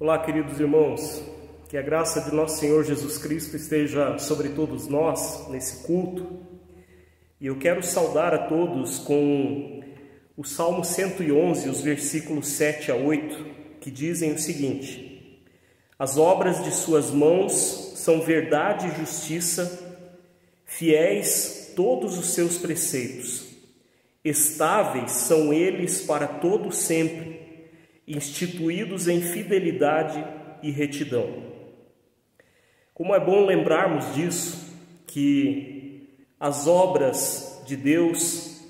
Olá, queridos irmãos, que a graça de nosso Senhor Jesus Cristo esteja sobre todos nós nesse culto. E eu quero saudar a todos com o Salmo 111, os versículos 7 a 8, que dizem o seguinte: as obras de suas mãos são verdade e justiça, fiéis todos os seus preceitos. Estáveis são eles para todo sempre, instituídos em fidelidade e retidão. Como é bom lembrarmos disso, que as obras de Deus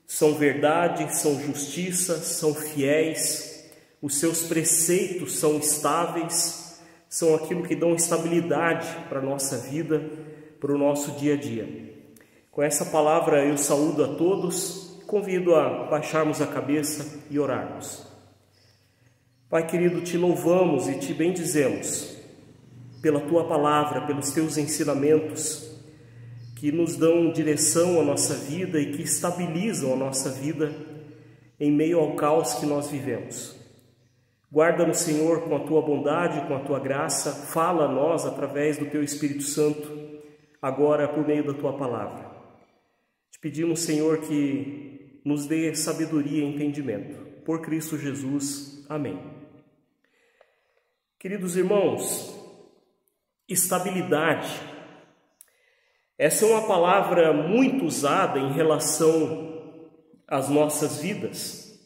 são verdade, são justiça, são fiéis, os seus preceitos são estáveis, são aquilo que dão estabilidade para a nossa vida, para o nosso dia a dia. Com essa palavra eu saúdo a todos, convido a baixarmos a cabeça e orarmos. Pai querido, te louvamos e te bendizemos pela tua palavra, pelos teus ensinamentos que nos dão direção à nossa vida e que estabilizam a nossa vida em meio ao caos que nós vivemos. Guarda-nos, Senhor, com a tua bondade, com a tua graça, fala a nós através do teu Espírito Santo, agora por meio da tua palavra. Te pedimos, Senhor, que nos dê sabedoria e entendimento. Por Cristo Jesus. Amém. Queridos irmãos, estabilidade. Essa é uma palavra muito usada em relação às nossas vidas.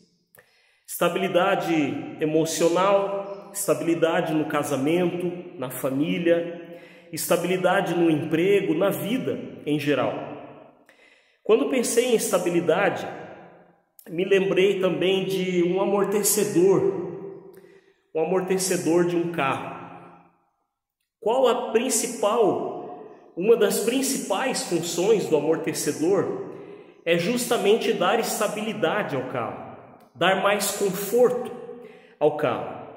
Estabilidade emocional, estabilidade no casamento, na família, estabilidade no emprego, na vida em geral. Quando pensei em estabilidade, me lembrei também de um amortecedor de um carro. Qual uma das principais funções do amortecedor é justamente dar estabilidade ao carro, dar mais conforto ao carro.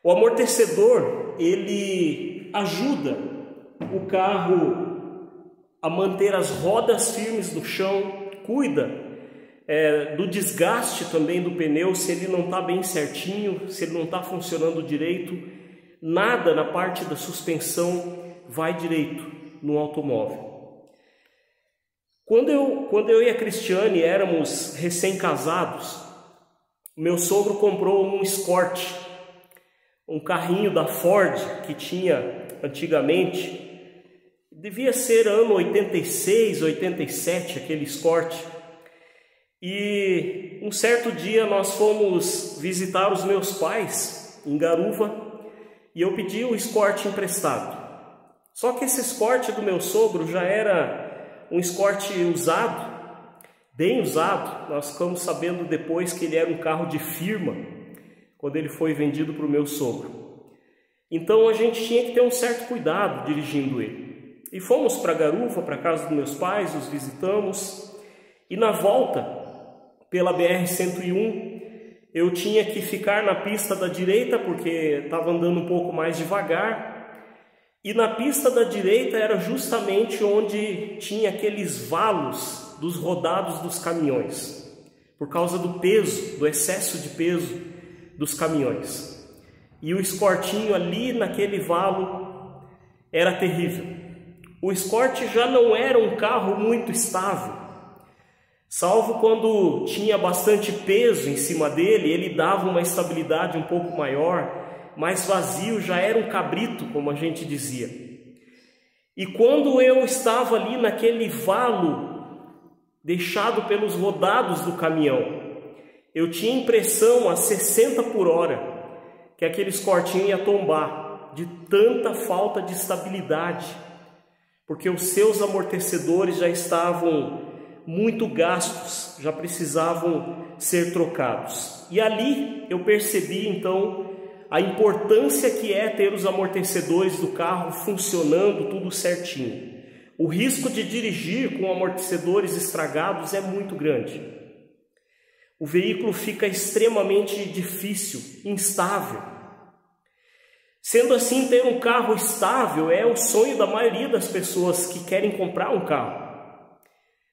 O amortecedor, ele ajuda o carro a manter as rodas firmes no chão, cuida do desgaste também do pneu, se ele não está bem certinho, se ele não está funcionando direito, nada na parte da suspensão vai direito no automóvel. Quando eu e a Cristiane éramos recém-casados, meu sogro comprou um Escort, um carrinho da Ford que tinha antigamente, devia ser ano 86, 87, aquele Escort. E um certo dia nós fomos visitar os meus pais em Garuva e eu pedi o Escort emprestado. Só que esse Escort do meu sogro já era um Escort usado, bem usado. Nós ficamos sabendo depois que ele era um carro de firma, quando ele foi vendido para o meu sogro. Então a gente tinha que ter um certo cuidado dirigindo ele. E fomos para Garuva, para a casa dos meus pais, os visitamos, e na volta pela BR-101, eu tinha que ficar na pista da direita, porque estava andando um pouco mais devagar, e na pista da direita era justamente onde tinha aqueles valos dos rodados dos caminhões, por causa do peso, do excesso de peso dos caminhões. E o Escortinho ali naquele valo era terrível. O Escort já não era um carro muito estável, salvo quando tinha bastante peso em cima dele, ele dava uma estabilidade um pouco maior, mais vazio, já era um cabrito, como a gente dizia. E quando eu estava ali naquele valo, deixado pelos rodados do caminhão, eu tinha impressão a 60 por hora, que aquele Escortinho ia tombar, de tanta falta de estabilidade, porque os seus amortecedores já estavam muito gastos, já precisavam ser trocados. E ali eu percebi então a importância que é ter os amortecedores do carro funcionando tudo certinho. O risco de dirigir com amortecedores estragados é muito grande. O veículo fica extremamente difícil, instável. Sendo assim, ter um carro estável é o sonho da maioria das pessoas que querem comprar um carro.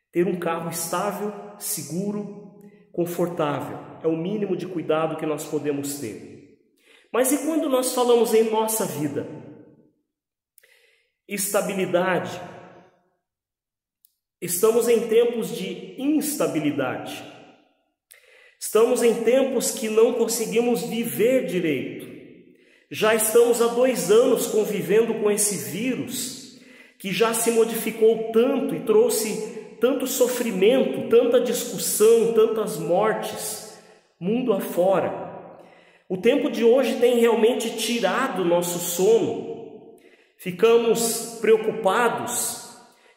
Ter um carro estável, seguro, confortável, é o mínimo de cuidado que nós podemos ter. Mas e quando nós falamos em nossa vida? Estabilidade. Estamos em tempos de instabilidade. Estamos em tempos que não conseguimos viver direito. Já estamos há 2 anos convivendo com esse vírus, que já se modificou tanto e trouxe tanto sofrimento, tanta discussão, tantas mortes, mundo afora. O tempo de hoje tem realmente tirado nosso sono. Ficamos preocupados,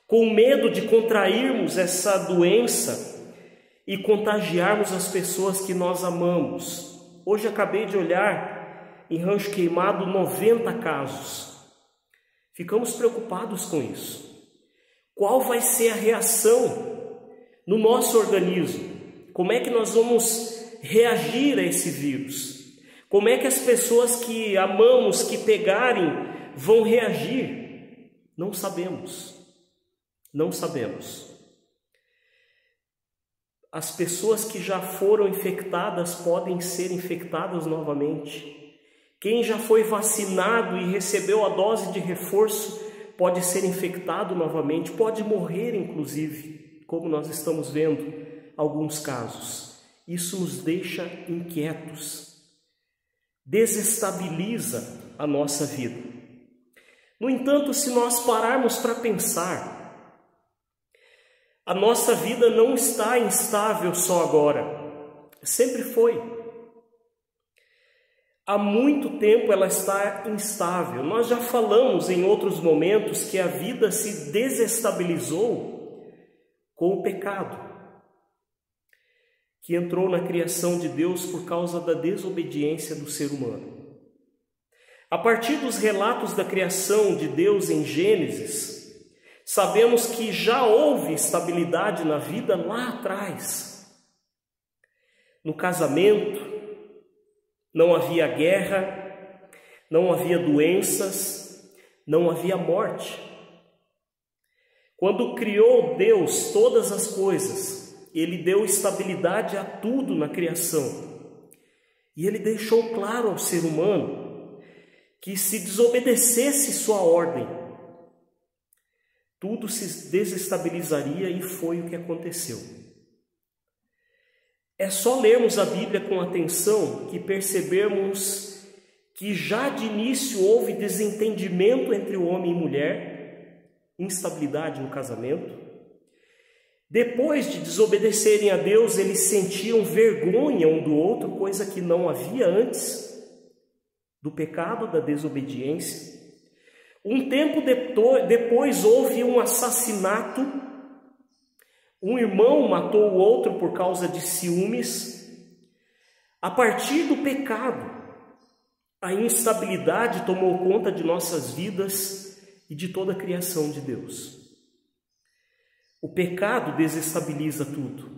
com medo de contrairmos essa doença e contagiarmos as pessoas que nós amamos. Hoje acabei de olhar em Rancho Queimado 90 casos. Ficamos preocupados com isso. Qual vai ser a reação no nosso organismo? Como é que nós vamos reagir a esse vírus? Como é que as pessoas que amamos, que pegarem, vão reagir? Não sabemos. Não sabemos. As pessoas que já foram infectadas podem ser infectadas novamente. Quem já foi vacinado e recebeu a dose de reforço pode ser infectado novamente, pode morrer inclusive, como nós estamos vendo alguns casos. Isso nos deixa inquietos, desestabiliza a nossa vida. No entanto, se nós pararmos para pensar, a nossa vida não está instável só agora, sempre foi. Há muito tempo ela está instável. Nós já falamos em outros momentos que a vida se desestabilizou com o pecado, que entrou na criação de Deus por causa da desobediência do ser humano. A partir dos relatos da criação de Deus em Gênesis, sabemos que já houve estabilidade na vida lá atrás. No casamento, não havia guerra, não havia doenças, não havia morte. Quando criou Deus todas as coisas, Ele deu estabilidade a tudo na criação. E Ele deixou claro ao ser humano que se desobedecesse sua ordem, tudo se desestabilizaria, e foi o que aconteceu. É só lermos a Bíblia com atenção que percebemos que já de início houve desentendimento entre o homem e mulher, instabilidade no casamento. Depois de desobedecerem a Deus, eles sentiam vergonha um do outro, coisa que não havia antes do pecado, da desobediência. Um tempo depois houve um assassinato. Um irmão matou o outro por causa de ciúmes. A partir do pecado, a instabilidade tomou conta de nossas vidas e de toda a criação de Deus. O pecado desestabiliza tudo.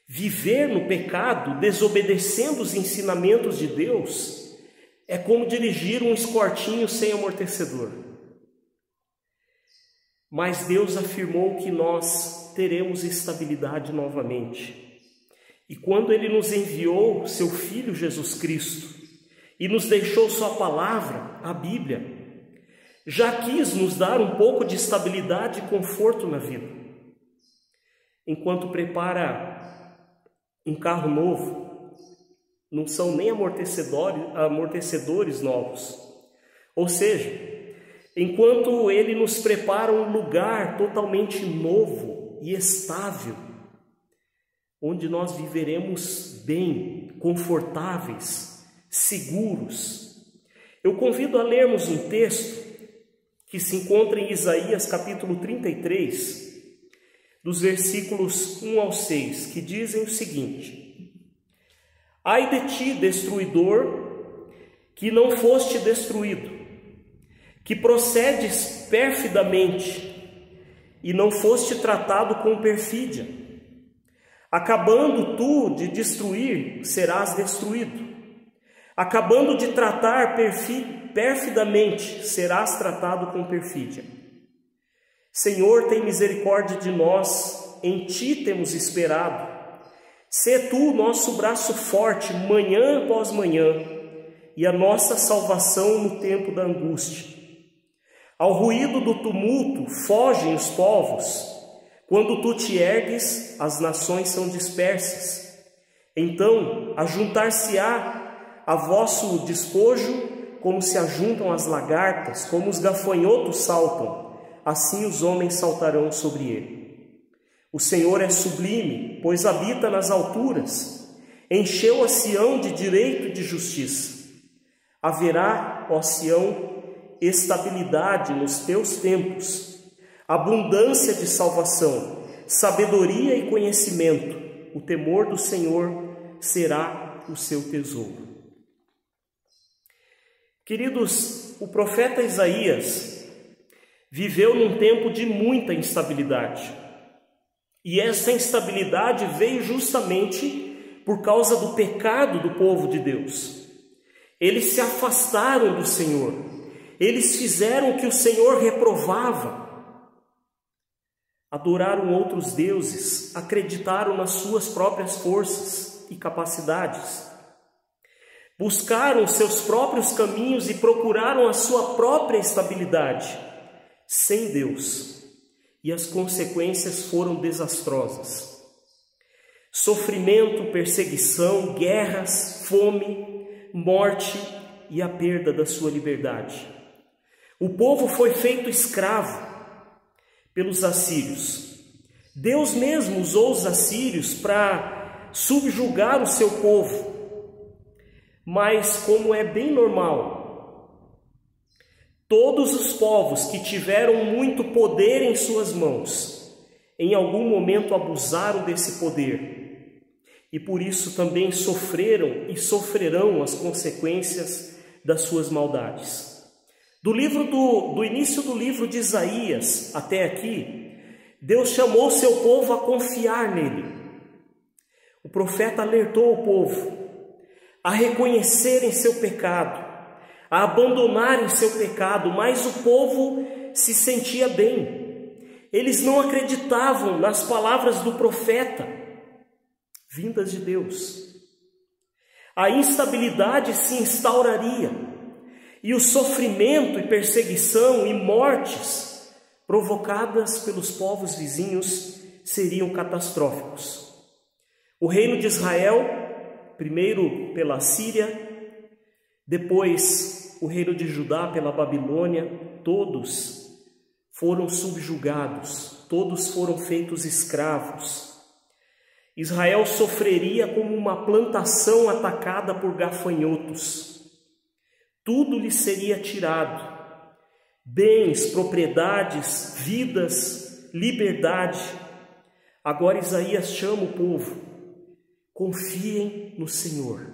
Viver no pecado, desobedecendo os ensinamentos de Deus, é como dirigir um escortinho sem amortecedor. Mas Deus afirmou que nós teremos estabilidade novamente. E quando Ele nos enviou seu Filho Jesus Cristo e nos deixou sua palavra, a Bíblia, já quis nos dar um pouco de estabilidade e conforto na vida. Enquanto prepara um carro novo, não são nem amortecedores novos. Ou seja, enquanto Ele nos prepara um lugar totalmente novo e estável, onde nós viveremos bem, confortáveis, seguros. Eu convido a lermos um texto que se encontra em Isaías capítulo 33, dos versículos 1 ao 6, que dizem o seguinte: Ai de ti, destruidor, que não foste destruído, que procedes perfidamente e não foste tratado com perfídia. Acabando tu de destruir, serás destruído. Acabando de tratar perfidamente, serás tratado com perfídia. Senhor, tem misericórdia de nós, em ti temos esperado. Sê tu nosso braço forte, manhã após manhã, e a nossa salvação no tempo da angústia. Ao ruído do tumulto fogem os povos. Quando tu te ergues, as nações são dispersas. Então ajuntar-se-á a vosso despojo, como se ajuntam as lagartas, como os gafanhotos saltam, assim os homens saltarão sobre ele. O Senhor é sublime, pois habita nas alturas, encheu a Sião de direito e de justiça. Haverá, ó Sião, estabilidade nos teus tempos, abundância de salvação, sabedoria e conhecimento. O temor do Senhor será o seu tesouro. Queridos, o profeta Isaías viveu num tempo de muita instabilidade. E essa instabilidade veio justamente por causa do pecado do povo de Deus. Eles se afastaram do Senhor. Eles fizeram o que o Senhor reprovava. Adoraram outros deuses, acreditaram nas suas próprias forças e capacidades. Buscaram seus próprios caminhos e procuraram a sua própria estabilidade, sem Deus, e as consequências foram desastrosas. Sofrimento, perseguição, guerras, fome, morte e a perda da sua liberdade. O povo foi feito escravo pelos assírios. Deus mesmo usou os assírios para subjugar o seu povo. Mas, como é bem normal, todos os povos que tiveram muito poder em suas mãos, em algum momento abusaram desse poder, e por isso também sofreram e sofrerão as consequências das suas maldades. Do início do livro de Isaías até aqui, Deus chamou seu povo a confiar nele. O profeta alertou o povo a reconhecerem seu pecado, a abandonarem seu pecado, mas o povo se sentia bem. Eles não acreditavam nas palavras do profeta, vindas de Deus. A instabilidade se instauraria, e o sofrimento e perseguição e mortes provocadas pelos povos vizinhos seriam catastróficos. O reino de Israel, primeiro pela Síria, depois o reino de Judá pela Babilônia, todos foram subjugados, todos foram feitos escravos. Israel sofreria como uma plantação atacada por gafanhotos. Tudo lhe seria tirado: bens, propriedades, vidas, liberdade. Agora Isaías chama o povo: confiem no Senhor.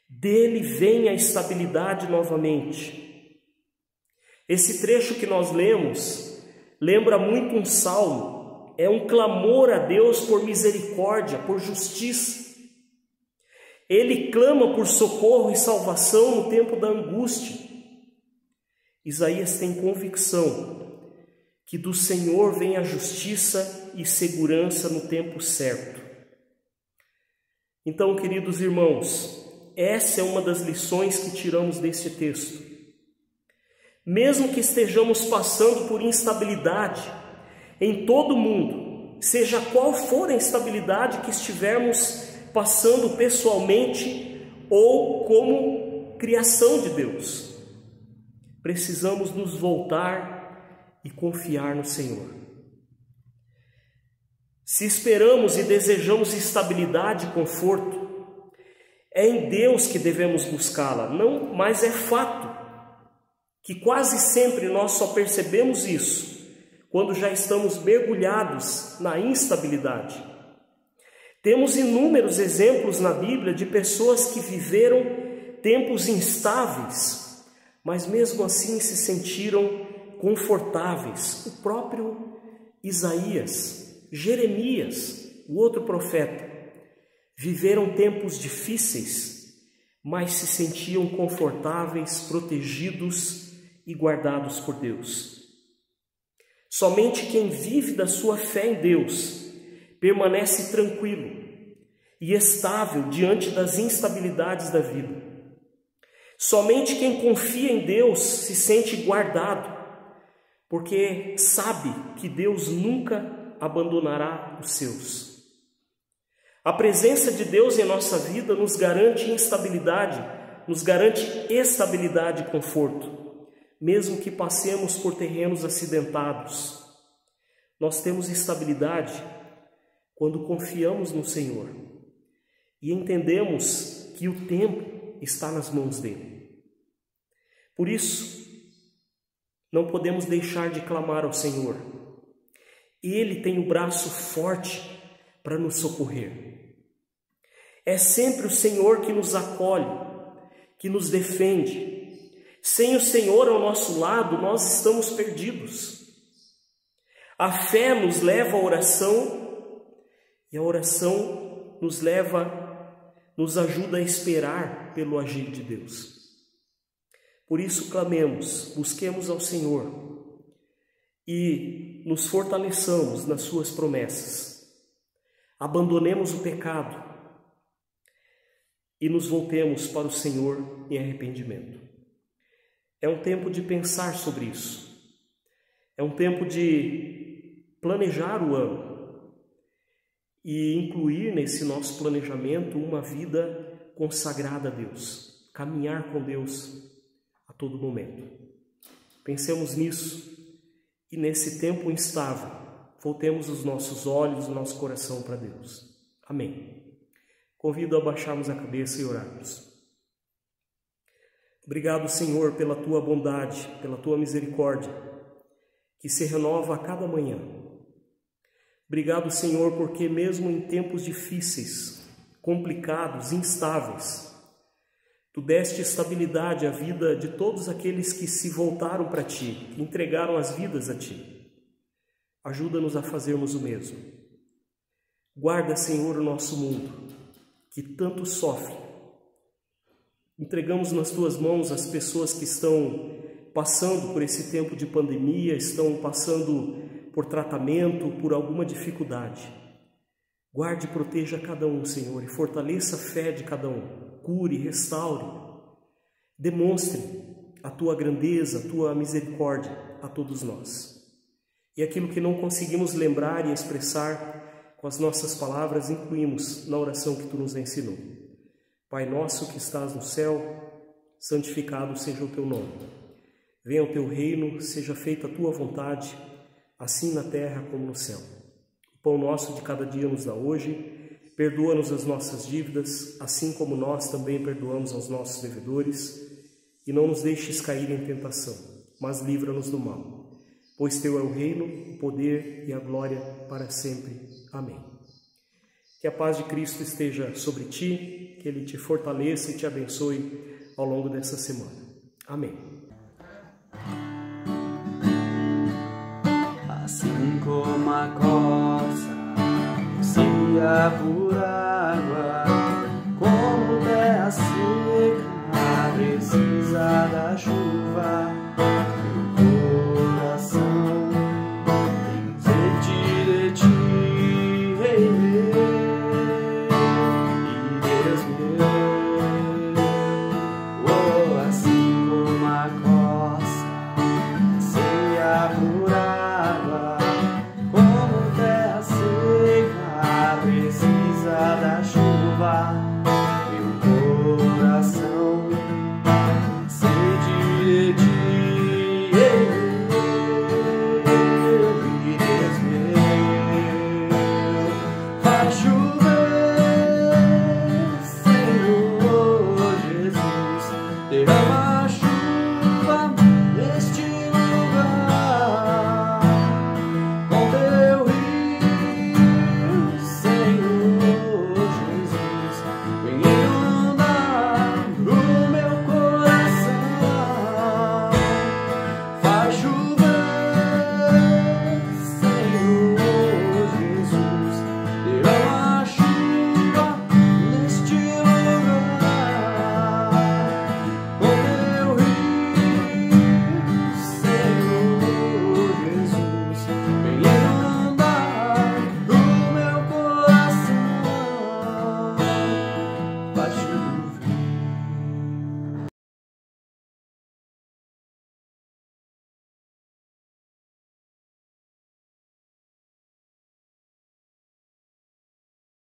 Dele vem a estabilidade novamente. Esse trecho que nós lemos lembra muito um salmo. É um clamor a Deus por misericórdia, por justiça. Ele clama por socorro e salvação no tempo da angústia. Isaías tem convicção que do Senhor vem a justiça e segurança no tempo certo. Então, queridos irmãos, essa é uma das lições que tiramos deste texto. Mesmo que estejamos passando por instabilidade em todo o mundo, seja qual for a instabilidade que estivermos passando pessoalmente ou como criação de Deus, precisamos nos voltar e confiar no Senhor. Se esperamos e desejamos estabilidade e conforto, é em Deus que devemos buscá-la, não, mas é fato que quase sempre nós só percebemos isso quando já estamos mergulhados na instabilidade. Temos inúmeros exemplos na Bíblia de pessoas que viveram tempos instáveis, mas mesmo assim se sentiram confortáveis. O próprio Isaías, Jeremias, o outro profeta, viveram tempos difíceis, mas se sentiam confortáveis, protegidos e guardados por Deus. Somente quem vive da sua fé em Deus permanece tranquilo e estável diante das instabilidades da vida. Somente quem confia em Deus se sente guardado, porque sabe que Deus nunca abandonará os seus. A presença de Deus em nossa vida nos garante estabilidade e conforto, mesmo que passemos por terrenos acidentados. Nós temos estabilidade quando confiamos no Senhor e entendemos que o tempo está nas mãos dele. Por isso, não podemos deixar de clamar ao Senhor. Ele tem o braço forte para nos socorrer. É sempre o Senhor que nos acolhe, que nos defende. Sem o Senhor ao nosso lado, nós estamos perdidos. A fé nos leva à oração e a oração nos ajuda a esperar pelo agir de Deus. Por isso clamemos, busquemos ao Senhor e nos fortaleçamos nas suas promessas. Abandonemos o pecado e nos voltemos para o Senhor em arrependimento. É um tempo de pensar sobre isso. É um tempo de planejar o ano e incluir nesse nosso planejamento uma vida consagrada a Deus, caminhar com Deus a todo momento. Pensemos nisso e nesse tempo instável, voltemos os nossos olhos, o nosso coração para Deus. Amém. Convido a baixarmos a cabeça e orarmos. Obrigado, Senhor, pela Tua bondade, pela Tua misericórdia, que se renova a cada manhã. Obrigado, Senhor, porque mesmo em tempos difíceis, complicados, instáveis, Tu deste estabilidade à vida de todos aqueles que se voltaram para Ti, que entregaram as vidas a Ti. Ajuda-nos a fazermos o mesmo. Guarda, Senhor, o nosso mundo, que tanto sofre. Entregamos nas Tuas mãos as pessoas que estão passando por esse tempo de pandemia, estão passando por tratamento, por alguma dificuldade. Guarde e proteja cada um, Senhor, e fortaleça a fé de cada um. Cure, restaure, demonstre a Tua grandeza, a Tua misericórdia a todos nós. E aquilo que não conseguimos lembrar e expressar com as nossas palavras, incluímos na oração que Tu nos ensinou. Pai nosso que estás no céu, santificado seja o Teu nome. Venha o Teu reino, seja feita a Tua vontade, assim na terra como no céu. O pão nosso de cada dia nos dá hoje. Perdoa-nos as nossas dívidas, assim como nós também perdoamos aos nossos devedores, e não nos deixes cair em tentação, mas livra-nos do mal. Pois Teu é o reino, o poder e a glória para sempre. Amém. Que a paz de Cristo esteja sobre ti, que Ele te fortaleça e te abençoe ao longo dessa semana. Amém. Assim como a corça se apura